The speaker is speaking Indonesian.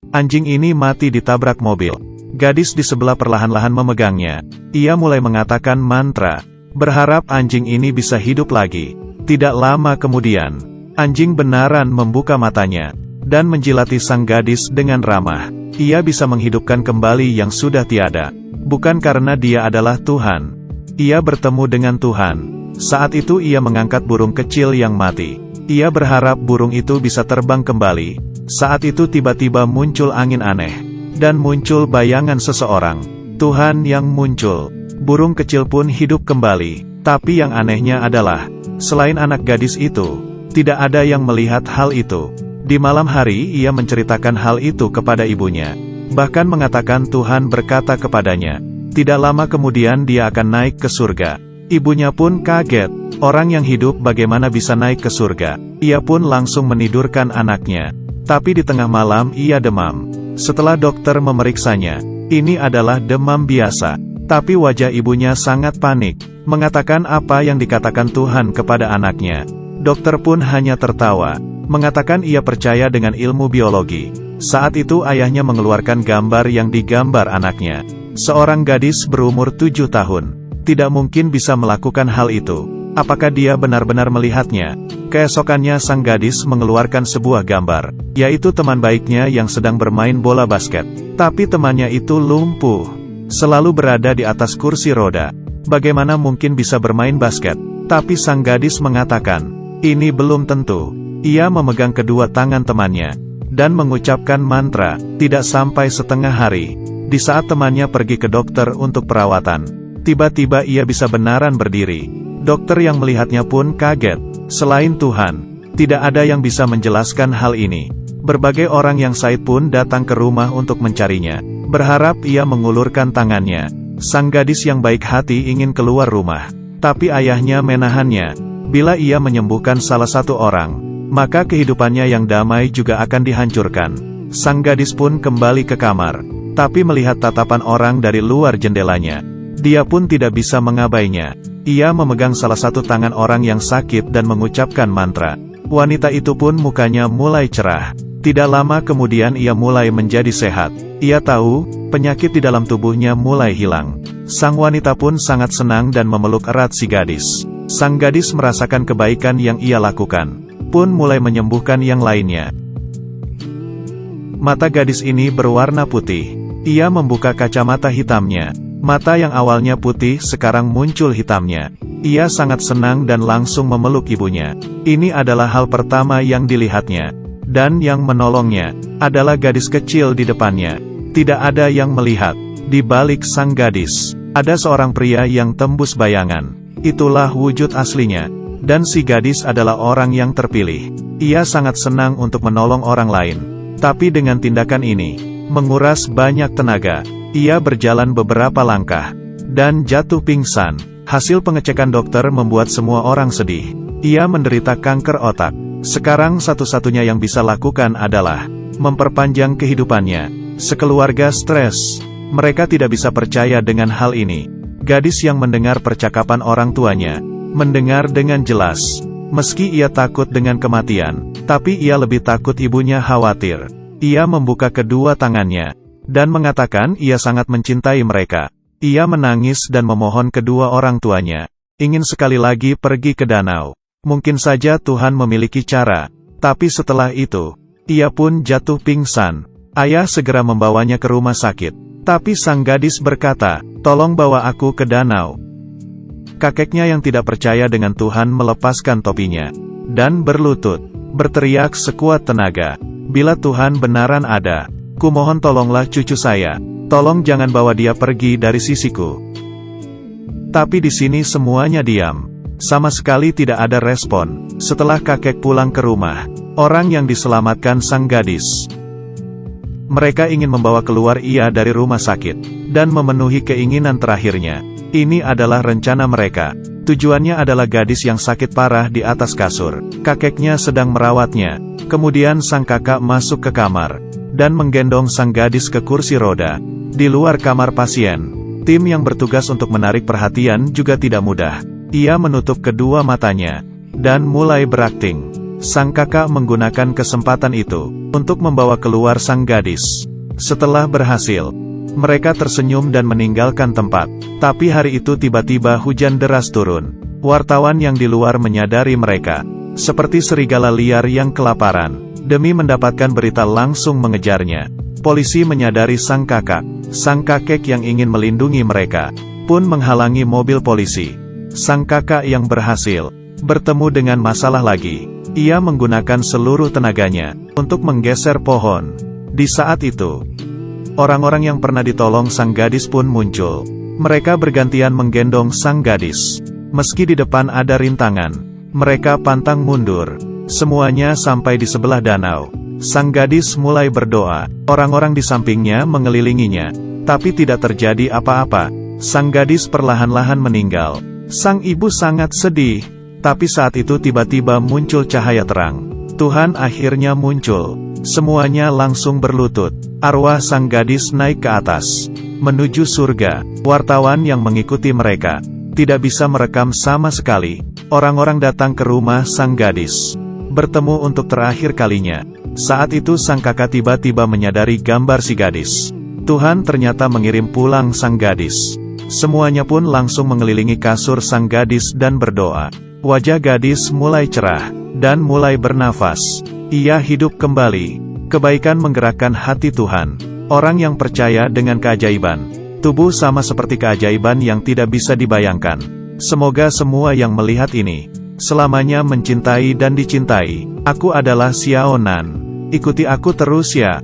Anjing ini mati ditabrak mobil. Gadis di sebelah perlahan-lahan memegangnya. Ia mulai mengatakan mantra, berharap anjing ini bisa hidup lagi. Tidak lama kemudian, anjing benaran membuka matanya, dan menjilati sang gadis dengan ramah. Ia bisa menghidupkan kembali yang sudah tiada. Bukan karena dia adalah Tuhan. Ia bertemu dengan Tuhan. Saat itu ia mengangkat burung kecil yang mati. Ia berharap burung itu bisa terbang kembali. Saat itu tiba-tiba muncul angin aneh. Dan muncul bayangan seseorang. Tuhan yang muncul. Burung kecil pun hidup kembali. Tapi yang anehnya adalah, selain anak gadis itu, tidak ada yang melihat hal itu. Di malam hari ia menceritakan hal itu kepada ibunya. Bahkan mengatakan Tuhan berkata kepadanya, tidak lama kemudian dia akan naik ke surga. Ibunya pun kaget, orang yang hidup bagaimana bisa naik ke surga. Ia pun langsung menidurkan anaknya. Tapi di tengah malam ia demam. Setelah dokter memeriksanya, ini adalah demam biasa. Tapi wajah ibunya sangat panik, mengatakan apa yang dikatakan Tuhan kepada anaknya. Dokter pun hanya tertawa, mengatakan ia percaya dengan ilmu biologi. Saat itu ayahnya mengeluarkan gambar yang digambar anaknya. Seorang gadis berumur 7 tahun. Tidak mungkin bisa melakukan hal itu. Apakah dia benar-benar melihatnya? Keesokannya sang gadis mengeluarkan sebuah gambar, yaitu teman baiknya yang sedang bermain bola basket. Tapi temannya itu lumpuh. Selalu berada di atas kursi roda. Bagaimana mungkin bisa bermain basket? Tapi sang gadis mengatakan, ini belum tentu. Ia memegang kedua tangan temannya, dan mengucapkan mantra. Tidak sampai setengah hari, di saat temannya pergi ke dokter untuk perawatan, tiba-tiba ia bisa benaran berdiri. Dokter yang melihatnya pun kaget. Selain Tuhan, tidak ada yang bisa menjelaskan hal ini. Berbagai orang yang sakit pun datang ke rumah untuk mencarinya, berharap ia mengulurkan tangannya. Sang gadis yang baik hati ingin keluar rumah, tapi ayahnya menahannya. Bila ia menyembuhkan salah satu orang, maka kehidupannya yang damai juga akan dihancurkan. Sang gadis pun kembali ke kamar, tapi melihat tatapan orang dari luar jendelanya. Dia pun tidak bisa mengabainya. Ia memegang salah satu tangan orang yang sakit dan mengucapkan mantra. Wanita itu pun mukanya mulai cerah. Tidak lama kemudian ia mulai menjadi sehat. Ia tahu, penyakit di dalam tubuhnya mulai hilang. Sang wanita pun sangat senang dan memeluk erat si gadis. Sang gadis merasakan kebaikan yang ia lakukan, pun mulai menyembuhkan yang lainnya. Mata gadis ini berwarna putih. Ia membuka kacamata hitamnya. Mata yang awalnya putih sekarang muncul hitamnya. Ia sangat senang dan langsung memeluk ibunya. Ini adalah hal pertama yang dilihatnya. Dan yang menolongnya adalah gadis kecil di depannya. Tidak ada yang melihat. Di balik sang gadis, ada seorang pria yang tembus bayangan. Itulah wujud aslinya. Dan si gadis adalah orang yang terpilih. Ia sangat senang untuk menolong orang lain. Tapi dengan tindakan ini, menguras banyak tenaga. Ia berjalan beberapa langkah, dan jatuh pingsan. Hasil pengecekan dokter membuat semua orang sedih. Ia menderita kanker otak. Sekarang satu-satunya yang bisa lakukan adalah memperpanjang kehidupannya. Sekeluarga stres. Mereka tidak bisa percaya dengan hal ini. Gadis yang mendengar percakapan orang tuanya, mendengar dengan jelas. Meski ia takut dengan kematian, tapi ia lebih takut ibunya khawatir. Ia membuka kedua tangannya, dan mengatakan ia sangat mencintai mereka. Ia menangis dan memohon kedua orang tuanya, ingin sekali lagi pergi ke danau. Mungkin saja Tuhan memiliki cara. Tapi setelah itu, ia pun jatuh pingsan. Ayah segera membawanya ke rumah sakit. Tapi sang gadis berkata, tolong bawa aku ke danau. Kakeknya yang tidak percaya dengan Tuhan melepaskan topinya, dan berlutut, berteriak sekuat tenaga, bila Tuhan benaran ada, kumohon tolonglah cucu saya, tolong jangan bawa dia pergi dari sisiku. Tapi di sini semuanya diam. Sama sekali tidak ada respon. Setelah kakek pulang ke rumah, orang yang diselamatkan sang gadis. Mereka ingin membawa keluar ia dari rumah sakit, dan memenuhi keinginan terakhirnya. Ini adalah rencana mereka. Tujuannya adalah gadis yang sakit parah di atas kasur. Kakeknya sedang merawatnya. Kemudian sang kakak masuk ke kamar, dan menggendong sang gadis ke kursi roda. Di luar kamar pasien, tim yang bertugas untuk menarik perhatian juga tidak mudah. Ia menutup kedua matanya, dan mulai berakting. Sang kakak menggunakan kesempatan itu untuk membawa keluar sang gadis. Setelah berhasil, mereka tersenyum dan meninggalkan tempat. Tapi hari itu tiba-tiba hujan deras turun. Wartawan yang di luar menyadari mereka, seperti serigala liar yang kelaparan. Demi mendapatkan berita langsung mengejarnya. Polisi menyadari sang kakak. Sang kakek yang ingin melindungi mereka pun menghalangi mobil polisi. Sang kakak yang berhasil bertemu dengan masalah lagi. Ia menggunakan seluruh tenaganya untuk menggeser pohon. Di saat itu, orang-orang yang pernah ditolong sang gadis pun muncul. Mereka bergantian menggendong sang gadis. Meski di depan ada rintangan, mereka pantang mundur. Semuanya sampai di sebelah danau. Sang gadis mulai berdoa. Orang-orang di sampingnya mengelilinginya. Tapi tidak terjadi apa-apa. Sang gadis perlahan-lahan meninggal. Sang ibu sangat sedih. Tapi saat itu tiba-tiba muncul cahaya terang. Tuhan akhirnya muncul. Semuanya langsung berlutut. Arwah sang gadis naik ke atas, menuju surga. Wartawan yang mengikuti mereka tidak bisa merekam sama sekali. Orang-orang datang ke rumah sang gadis, bertemu untuk terakhir kalinya. Saat itu sang kakak tiba-tiba menyadari gambar si gadis. Tuhan ternyata mengirim pulang sang gadis. Semuanya pun langsung mengelilingi kasur sang gadis dan berdoa. Wajah gadis mulai cerah, dan mulai bernafas. Ia hidup kembali. Kebaikan menggerakkan hati Tuhan. Orang yang percaya dengan keajaiban tubuh sama seperti keajaiban yang tidak bisa dibayangkan. Semoga semua yang melihat ini selamanya mencintai dan dicintai. Aku adalah Xiaonan. Ikuti aku terus ya.